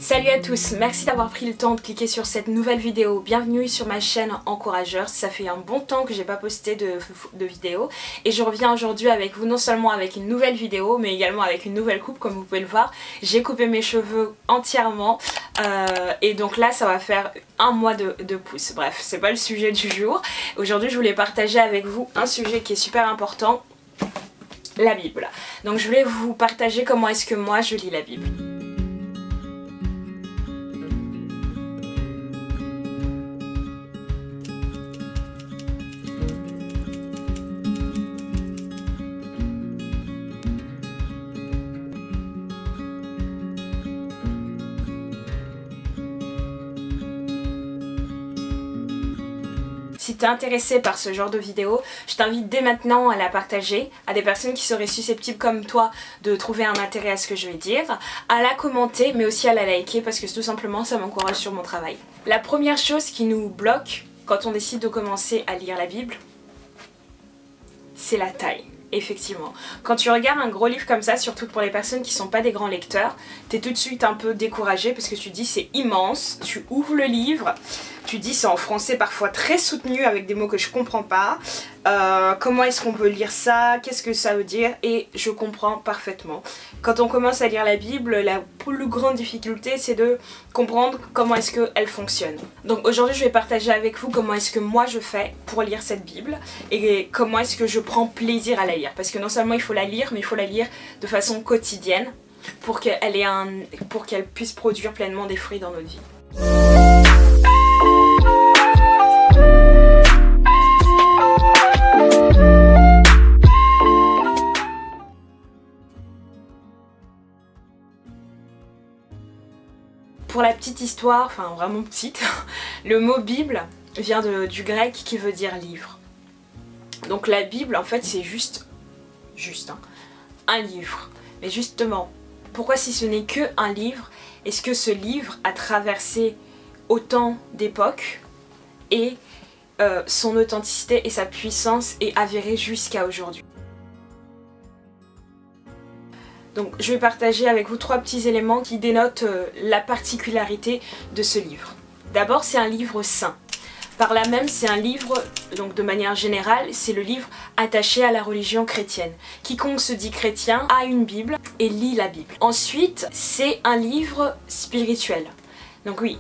Salut à tous, merci d'avoir pris le temps de cliquer sur cette nouvelle vidéo. Bienvenue sur ma chaîne Encourageur. Ça fait un bon temps que j'ai pas posté de vidéo et je reviens aujourd'hui avec vous non seulement avec une nouvelle vidéo mais également avec une nouvelle coupe comme vous pouvez le voir. J'ai coupé mes cheveux entièrement et donc là ça va faire un mois de pouce. Bref, c'est pas le sujet du jour. Aujourd'hui je voulais partager avec vous un sujet qui est super important, la Bible. Donc je voulais vous partager comment est-ce que moi je lis la Bible. Si tu es intéressé par ce genre de vidéo, je t'invite dès maintenant à la partager à des personnes qui seraient susceptibles comme toi de trouver un intérêt à ce que je vais dire, à la commenter mais aussi à la liker parce que tout simplement ça m'encourage sur mon travail. La première chose qui nous bloque quand on décide de commencer à lire la Bible, c'est la taille. Effectivement. Quand tu regardes un gros livre comme ça, surtout pour les personnes qui sont pas des grands lecteurs, t'es tout de suite un peu découragé parce que tu te dis c'est immense, tu ouvres le livre, tu te dis c'est en français parfois très soutenu avec des mots que je comprends pas, comment est-ce qu'on peut lire ça, qu'est-ce que ça veut dire, et je comprends parfaitement. Quand on commence à lire la Bible, la plus grande difficulté c'est de comprendre comment est-ce qu'elle fonctionne. Donc aujourd'hui je vais partager avec vous comment est-ce que moi je fais pour lire cette Bible et comment est-ce que je prends plaisir à la lire. Parce que non seulement il faut la lire, mais il faut la lire de façon quotidienne pour qu'elle puisse produire pleinement des fruits dans notre vie. Pour la petite histoire, enfin vraiment petite, le mot Bible vient du grec qui veut dire livre. Donc la Bible en fait c'est juste un livre. Mais justement, pourquoi si ce n'est que un livre, est-ce que ce livre a traversé autant d'époques et son authenticité et sa puissance est avérée jusqu'à aujourd'hui? Donc je vais partager avec vous trois petits éléments qui dénotent la particularité de ce livre. D'abord c'est un livre saint. Par là même c'est un livre, donc de manière générale, c'est le livre attaché à la religion chrétienne. Quiconque se dit chrétien a une Bible et lit la Bible. Ensuite c'est un livre spirituel. Donc oui,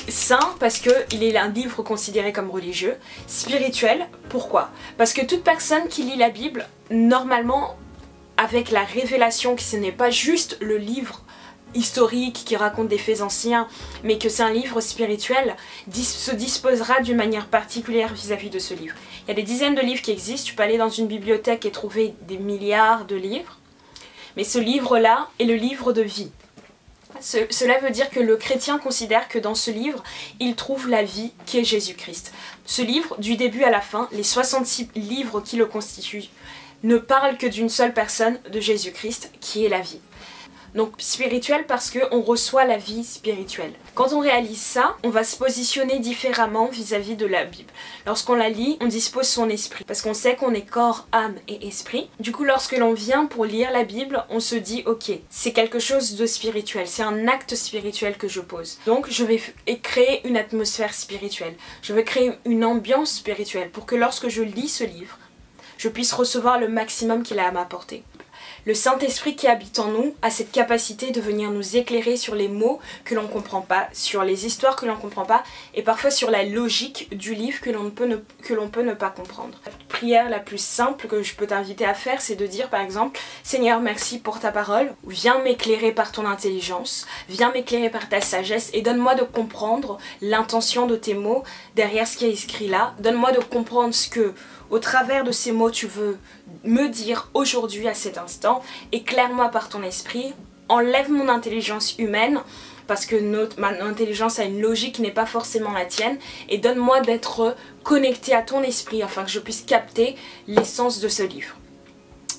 saint parce qu'il est un livre considéré comme religieux. Spirituel, pourquoi? Parce que toute personne qui lit la Bible, normalement, avec la révélation que ce n'est pas juste le livre historique qui raconte des faits anciens, mais que c'est un livre spirituel, se disposera d'une manière particulière vis-à-vis de ce livre. Il y a des dizaines de livres qui existent, tu peux aller dans une bibliothèque et trouver des milliards de livres, mais ce livre-là est le livre de vie. Cela veut dire que le chrétien considère que dans ce livre, il trouve la vie qui est Jésus-Christ. Ce livre, du début à la fin, les 66 livres qui le constituent, ne parlent que d'une seule personne, de Jésus-Christ, qui est la vie. Donc spirituel parce qu'on reçoit la vie spirituelle. Quand on réalise ça, on va se positionner différemment vis-à-vis de la Bible. Lorsqu'on la lit, on dispose son esprit. Parce qu'on sait qu'on est corps, âme et esprit. Du coup, lorsque l'on vient pour lire la Bible, on se dit ok, c'est quelque chose de spirituel. C'est un acte spirituel que je pose. Donc je vais créer une atmosphère spirituelle. Je vais créer une ambiance spirituelle pour que lorsque je lis ce livre, je puisse recevoir le maximum qu'il a à m'apporter. Le Saint-Esprit qui habite en nous a cette capacité de venir nous éclairer sur les mots que l'on ne comprend pas, sur les histoires que l'on ne comprend pas et parfois sur la logique du livre que l'on peut ne pas comprendre. La prière la plus simple que je peux t'inviter à faire, c'est de dire par exemple « Seigneur, merci pour ta parole, viens m'éclairer par ton intelligence, viens m'éclairer par ta sagesse et donne-moi de comprendre l'intention de tes mots derrière ce qui est écrit là, donne-moi de comprendre ce que au travers de ces mots tu veux me dire aujourd'hui à cet instant, éclaire-moi par ton esprit, enlève mon intelligence humaine parce que mon intelligence a une logique qui n'est pas forcément la tienne et donne-moi d'être connecté à ton esprit afin que je puisse capter l'essence de ce livre.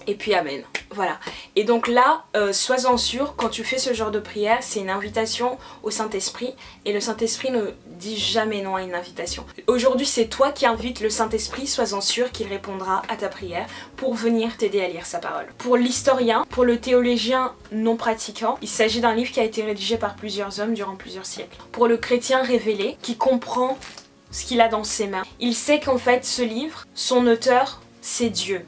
Et puis amen. Voilà. Et donc là, sois-en sûr, quand tu fais ce genre de prière, c'est une invitation au Saint-Esprit. Et le Saint-Esprit ne dit jamais non à une invitation. Aujourd'hui, c'est toi qui invites le Saint-Esprit, sois-en sûr qu'il répondra à ta prière pour venir t'aider à lire sa parole. Pour l'historien, pour le théologien non pratiquant, il s'agit d'un livre qui a été rédigé par plusieurs hommes durant plusieurs siècles. Pour le chrétien révélé, qui comprend ce qu'il a dans ses mains, il sait qu'en fait, ce livre, son auteur, c'est Dieu.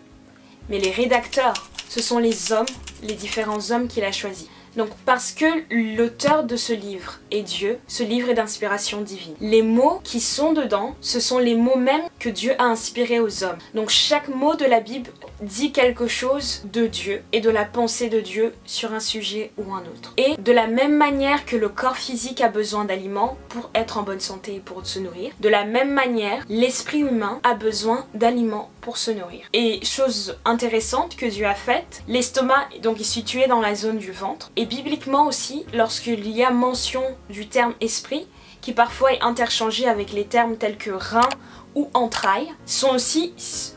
Mais les rédacteurs, ce sont les hommes, les différents hommes qu'il a choisis. Donc parce que l'auteur de ce livre est Dieu, ce livre est d'inspiration divine. Les mots qui sont dedans, ce sont les mots mêmes que Dieu a inspirés aux hommes. Donc chaque mot de la Bible dit quelque chose de Dieu et de la pensée de Dieu sur un sujet ou un autre. Et de la même manière que le corps physique a besoin d'aliments pour être en bonne santé et pour se nourrir, de la même manière, l'esprit humain a besoin d'aliments pour se nourrir. Et chose intéressante que Dieu a faite, l'estomac donc est situé dans la zone du ventre. Et bibliquement aussi, lorsqu'il y a mention du terme esprit, qui parfois est interchangé avec les termes tels que rein ou entrailles, sont aussi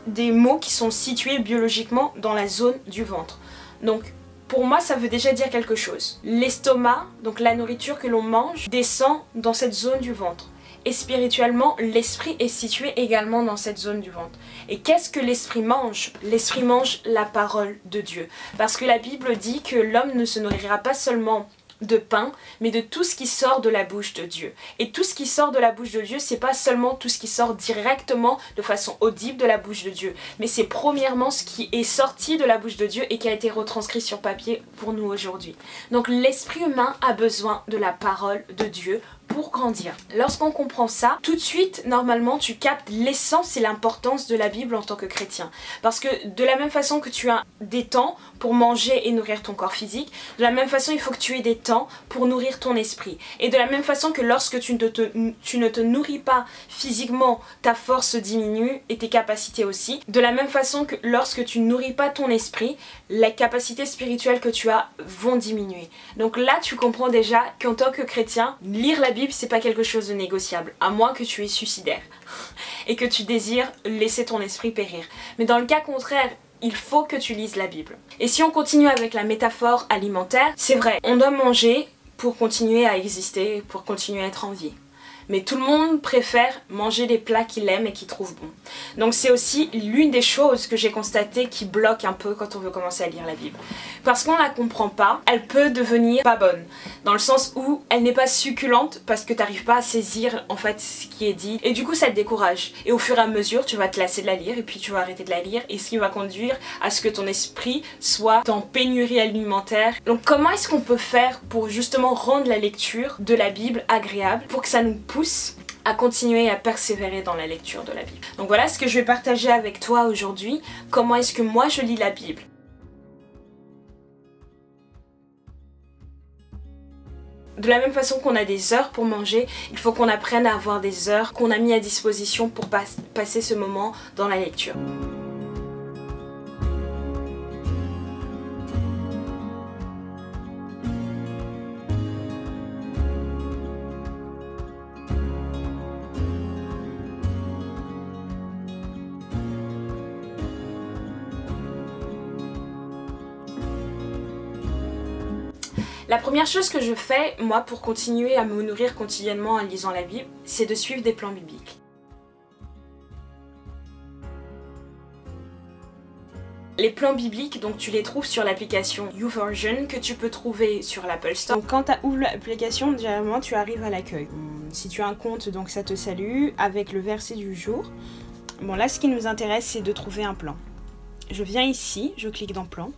des mots qui sont situés biologiquement dans la zone du ventre. Donc pour moi, ça veut déjà dire quelque chose. L'estomac, donc la nourriture que l'on mange, descend dans cette zone du ventre. Et spirituellement, l'esprit est situé également dans cette zone du ventre. Et qu'est-ce que l'esprit mange? L'esprit mange la parole de Dieu. Parce que la Bible dit que l'homme ne se nourrira pas seulement de pain, mais de tout ce qui sort de la bouche de Dieu. Et tout ce qui sort de la bouche de Dieu, c'est pas seulement tout ce qui sort directement de façon audible de la bouche de Dieu, mais c'est premièrement ce qui est sorti de la bouche de Dieu et qui a été retranscrit sur papier pour nous aujourd'hui. Donc l'esprit humain a besoin de la parole de Dieu pour grandir. Lorsqu'on comprend ça, tout de suite, normalement, tu captes l'essence et l'importance de la Bible en tant que chrétien. Parce que de la même façon que tu as des temps pour manger et nourrir ton corps physique, de la même façon, il faut que tu aies des temps pour nourrir ton esprit. Et de la même façon que lorsque tu ne te nourris pas physiquement, ta force diminue et tes capacités aussi. De la même façon que lorsque tu ne nourris pas ton esprit, les capacités spirituelles que tu as vont diminuer. Donc là, tu comprends déjà qu'en tant que chrétien, lire la Bible, c'est pas quelque chose de négociable, à moins que tu es suicidaire et que tu désires laisser ton esprit périr. Mais dans le cas contraire, il faut que tu lises la Bible. Et si on continue avec la métaphore alimentaire, c'est vrai, on doit manger pour continuer à exister, pour continuer à être en vie. Mais tout le monde préfère manger les plats qu'il aime et qu'il trouve bons. Donc c'est aussi l'une des choses que j'ai constatées qui bloque un peu quand on veut commencer à lire la Bible. Parce qu'on la comprend pas, elle peut devenir pas bonne. Dans le sens où elle n'est pas succulente parce que t'arrives pas à saisir en fait ce qui est dit. Et du coup ça te décourage. Et au fur et à mesure tu vas te lasser de la lire et puis tu vas arrêter de la lire. Et ce qui va conduire à ce que ton esprit soit en pénurie alimentaire. Donc comment est-ce qu'on peut faire pour justement rendre la lecture de la Bible agréable, pour que ça nous pousse à continuer à persévérer dans la lecture de la Bible. Donc voilà ce que je vais partager avec toi aujourd'hui. Comment est-ce que moi je lis la Bible? De la même façon qu'on a des heures pour manger, il faut qu'on apprenne à avoir des heures qu'on a mis à disposition pour passer ce moment dans la lecture. La première chose que je fais, moi, pour continuer à me nourrir quotidiennement en lisant la Bible, c'est de suivre des plans bibliques. Les plans bibliques, donc tu les trouves sur l'application YouVersion que tu peux trouver sur l'Apple Store. Donc quand tu ouvres l'application, généralement tu arrives à l'accueil. Si tu as un compte, donc ça te salue avec le verset du jour. Bon là ce qui nous intéresse c'est de trouver un plan. Je viens ici, je clique dans plan.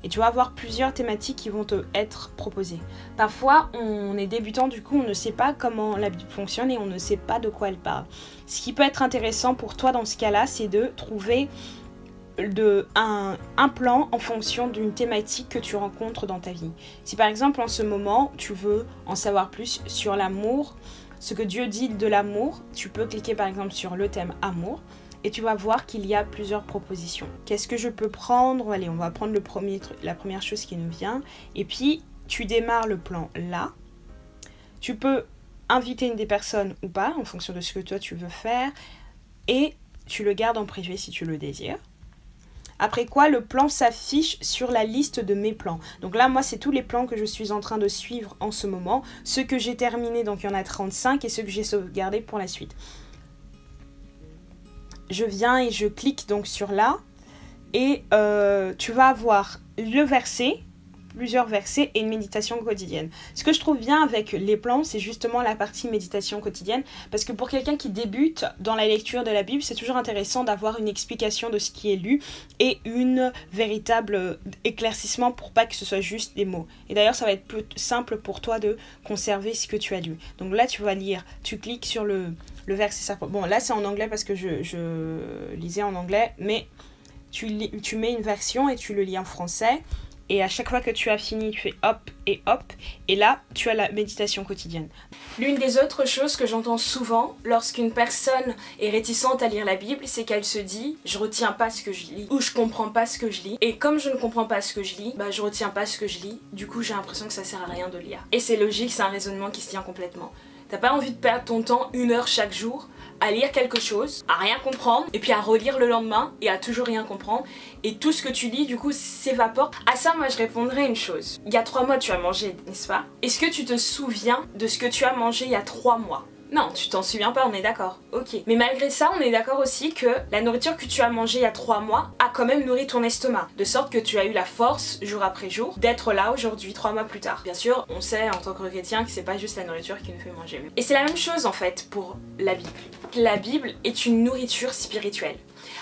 Et tu vas avoir plusieurs thématiques qui vont te être proposées. Parfois, on est débutant, du coup, on ne sait pas comment la Bible fonctionne et on ne sait pas de quoi elle parle. Ce qui peut être intéressant pour toi dans ce cas-là, c'est de trouver un plan en fonction d'une thématique que tu rencontres dans ta vie. Si par exemple, en ce moment, tu veux en savoir plus sur l'amour, ce que Dieu dit de l'amour, tu peux cliquer par exemple sur le thème amour. Et tu vas voir qu'il y a plusieurs propositions. Qu'est-ce que je peux prendre? Allez, on va prendre la première chose qui nous vient. Et puis, tu démarres le plan là. Tu peux inviter une des personnes ou pas, en fonction de ce que toi tu veux faire. Et tu le gardes en privé si tu le désires. Après quoi, le plan s'affiche sur la liste de mes plans. Donc là, moi, c'est tous les plans que je suis en train de suivre en ce moment. Ceux que j'ai terminés, donc il y en a 35, et ceux que j'ai sauvegardés pour la suite. Je viens et je clique donc sur là. Et tu vas avoir le verset, plusieurs versets et une méditation quotidienne. Ce que je trouve bien avec les plans, c'est justement la partie méditation quotidienne, parce que pour quelqu'un qui débute dans la lecture de la Bible, c'est toujours intéressant d'avoir une explication de ce qui est lu et une véritable éclaircissement pour pas que ce soit juste des mots. Et d'ailleurs, ça va être plus simple pour toi de conserver ce que tu as lu. Donc là, tu vas lire, tu cliques sur le verset. Bon, là, c'est en anglais parce que je lisais en anglais, mais tu mets une version et tu le lis en français. Et à chaque fois que tu as fini, tu fais hop. Et là, tu as la méditation quotidienne. L'une des autres choses que j'entends souvent lorsqu'une personne est réticente à lire la Bible, c'est qu'elle se dit « je retiens pas ce que je lis » ou « je comprends pas ce que je lis ». Et comme je ne comprends pas ce que je lis, je retiens pas ce que je lis. Du coup, j'ai l'impression que ça sert à rien de lire. Et c'est logique, c'est un raisonnement qui se tient complètement. T'as pas envie de perdre ton temps 1 heure chaque jour à lire quelque chose, à rien comprendre, et puis à relire le lendemain et à toujours rien comprendre. Et tout ce que tu lis, du coup, s'évapore. À ça, moi, je répondrais une chose. Il y a 3 mois, tu as mangé, n'est-ce pas? Est-ce que tu te souviens de ce que tu as mangé il y a 3 mois? Non, tu t'en souviens pas, on est d'accord. Ok. Mais malgré ça, on est d'accord aussi que la nourriture que tu as mangée il y a 3 mois a quand même nourri ton estomac. De sorte que tu as eu la force, jour après jour, d'être là aujourd'hui, 3 mois plus tard. Bien sûr, on sait en tant que chrétien que c'est pas juste la nourriture qui nous fait manger. Et c'est la même chose en fait pour la Bible. La Bible est une nourriture spirituelle.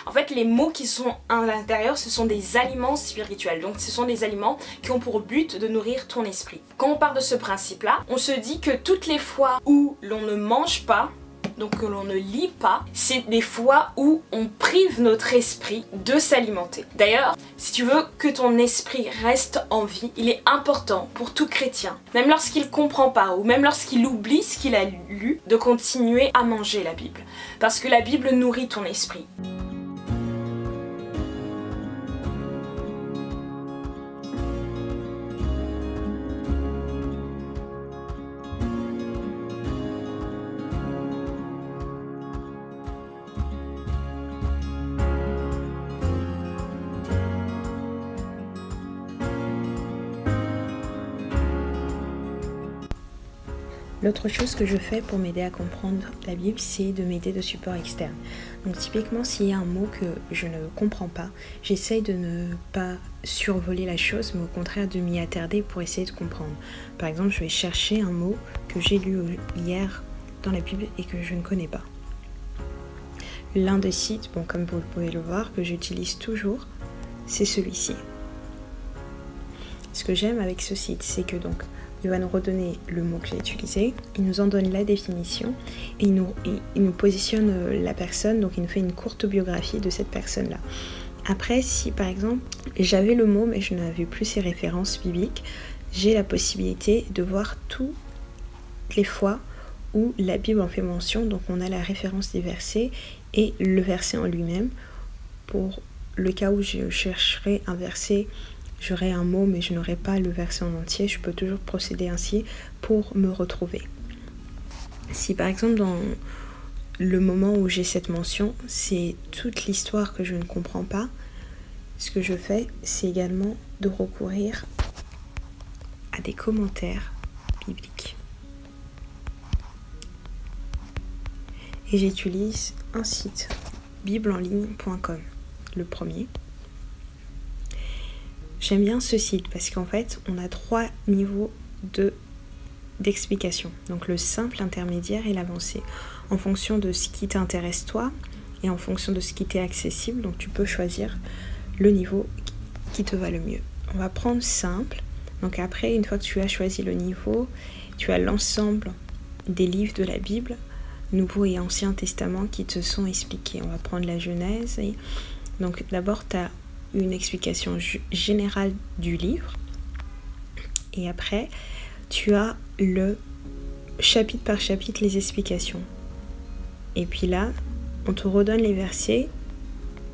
En fait, les mots qui sont à l'intérieur, ce sont des aliments spirituels. Donc, ce sont des aliments qui ont pour but de nourrir ton esprit. Quand on part de ce principe-là, on se dit que toutes les fois où l'on ne mange pas, donc que l'on ne lit pas, c'est des fois où on prive notre esprit de s'alimenter. D'ailleurs, si tu veux que ton esprit reste en vie, il est important pour tout chrétien, même lorsqu'il comprend pas ou même lorsqu'il oublie ce qu'il a lu, de continuer à manger la Bible. Parce que la Bible nourrit ton esprit. L'autre chose que je fais pour m'aider à comprendre la Bible, c'est de m'aider de supports externes. Donc typiquement, s'il y a un mot que je ne comprends pas, j'essaye de ne pas survoler la chose, mais au contraire de m'y attarder pour essayer de comprendre. Par exemple, je vais chercher un mot que j'ai lu hier dans la Bible et que je ne connais pas. L'un des sites, comme vous pouvez le voir, que j'utilise toujours, c'est celui-ci. Ce que j'aime avec ce site, c'est que il va nous redonner le mot que j'ai utilisé, il nous en donne la définition et il nous positionne la personne, donc il nous fait une courte biographie de cette personne-là. Après, si par exemple j'avais le mot mais je n'avais plus ses références bibliques, j'ai la possibilité de voir toutes les fois où la Bible en fait mention, donc on a la référence des versets et le verset en lui-même. Pour le cas où je chercherai un verset, j'aurai un mot mais je n'aurai pas le verset en entier, je peux toujours procéder ainsi pour me retrouver. Si par exemple dans le moment où j'ai cette mention, c'est toute l'histoire que je ne comprends pas, ce que je fais, c'est également de recourir à des commentaires bibliques. Et j'utilise un site, bibleenligne.com, le premier. J'aime bien ce site parce qu'en fait, on a 3 niveaux d'explication. Donc le simple, l'intermédiaire et l'avancé. En fonction de ce qui t'intéresse toi et en fonction de ce qui t'est accessible, donc tu peux choisir le niveau qui te va le mieux. On va prendre simple. Donc après, une fois que tu as choisi le niveau, tu as l'ensemble des livres de la Bible, Nouveau et Ancien Testament, qui te sont expliqués. On va prendre la Genèse. Donc d'abord, tu as une explication générale du livre et après tu as le chapitre par chapitre les explications et puis là on te redonne les versets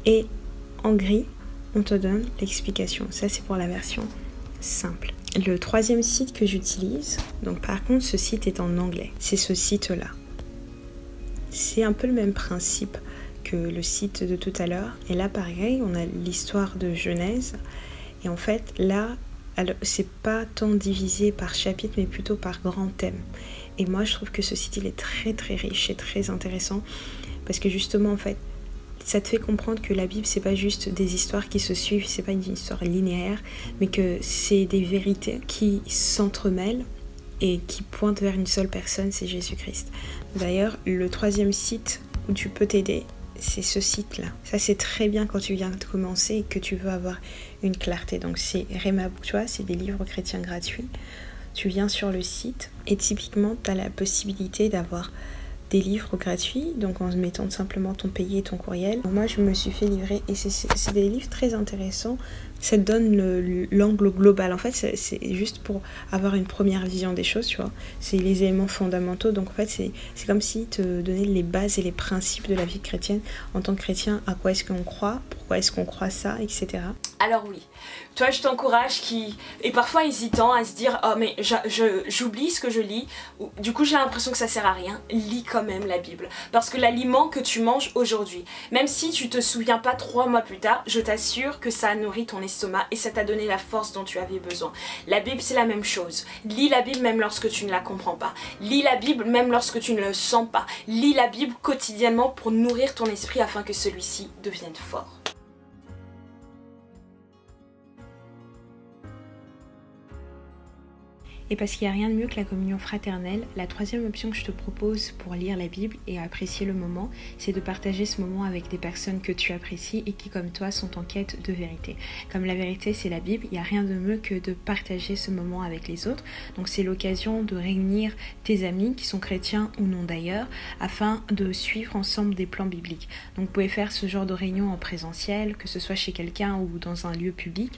et en gris on te donne l'explication. Ça c'est pour la version simple. Le troisième site que j'utilise, donc par contre ce site est en anglais, c'est ce site là. C'est un peu le même principe que le site de tout à l'heure. Et là pareil, on a l'histoire de Genèse. Et en fait là, c'est pas tant divisé par chapitre mais plutôt par grands thèmes. Et moi je trouve que ce site il est très très riche et très intéressant parce que justement en fait ça te fait comprendre que la Bible c'est pas juste des histoires qui se suivent, c'est pas une histoire linéaire, mais que c'est des vérités qui s'entremêlent et qui pointent vers une seule personne, c'est Jésus-Christ. D'ailleurs, le 3e site où tu peux t'aider, c'est ce site-là. Ça c'est très bien quand tu viens de commencer et que tu veux avoir une clarté. Donc c'est Rhema Book, tu vois, c'est des livres chrétiens gratuits. Tu viens sur le site et typiquement tu as la possibilité d'avoir des livres gratuits, donc en mettant simplement ton payé et ton courriel. Moi je me suis fait livrer et c'est des livres très intéressants. Ça te donne l'angle global. En fait c'est juste pour avoir une première vision des choses, tu vois. C'est les éléments fondamentaux, donc en fait c'est comme si te donnait les bases et les principes de la vie chrétienne. En tant que chrétien, à quoi est-ce qu'on croit, pourquoi est-ce qu'on croit ça, etc. Alors oui, toi je t'encourage qui est parfois hésitant à se dire oh mais j'oublie ce que je lis, du coup j'ai l'impression que ça sert à rien. Lis quand même la Bible, parce que l'aliment que tu manges aujourd'hui, même si tu te souviens pas 3 mois plus tard, je t'assure que ça a nourri ton estomac et ça t'a donné la force dont tu avais besoin. La Bible c'est la même chose. Lis la Bible même lorsque tu ne la comprends pas. Lis la Bible même lorsque tu ne le sens pas. Lis la Bible quotidiennement pour nourrir ton esprit afin que celui-ci devienne fort. Et parce qu'il n'y a rien de mieux que la communion fraternelle, la 3e option que je te propose pour lire la Bible et apprécier le moment, c'est de partager ce moment avec des personnes que tu apprécies et qui, comme toi, sont en quête de vérité. Comme la vérité, c'est la Bible, il n'y a rien de mieux que de partager ce moment avec les autres. Donc c'est l'occasion de réunir tes amis, qui sont chrétiens ou non d'ailleurs, afin de suivre ensemble des plans bibliques. Donc vous pouvez faire ce genre de réunion en présentiel, que ce soit chez quelqu'un ou dans un lieu public,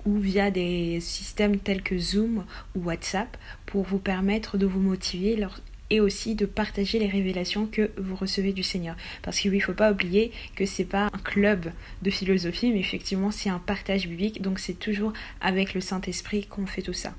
ou via des systèmes tels que Zoom ou WhatsApp pour vous permettre de vous motiver et aussi de partager les révélations que vous recevez du Seigneur. Parce qu'il ne faut pas oublier que c'est pas un club de philosophie, mais effectivement c'est un partage biblique, donc c'est toujours avec le Saint-Esprit qu'on fait tout ça.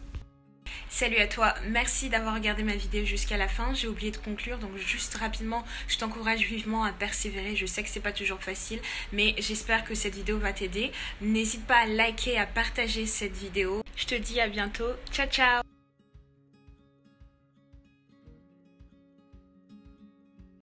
Salut à toi, merci d'avoir regardé ma vidéo jusqu'à la fin. J'ai oublié de conclure, donc juste rapidement, je t'encourage vivement à persévérer. Je sais que c'est pas toujours facile, mais j'espère que cette vidéo va t'aider. N'hésite pas à liker, à partager cette vidéo. Je te dis à bientôt, ciao ciao.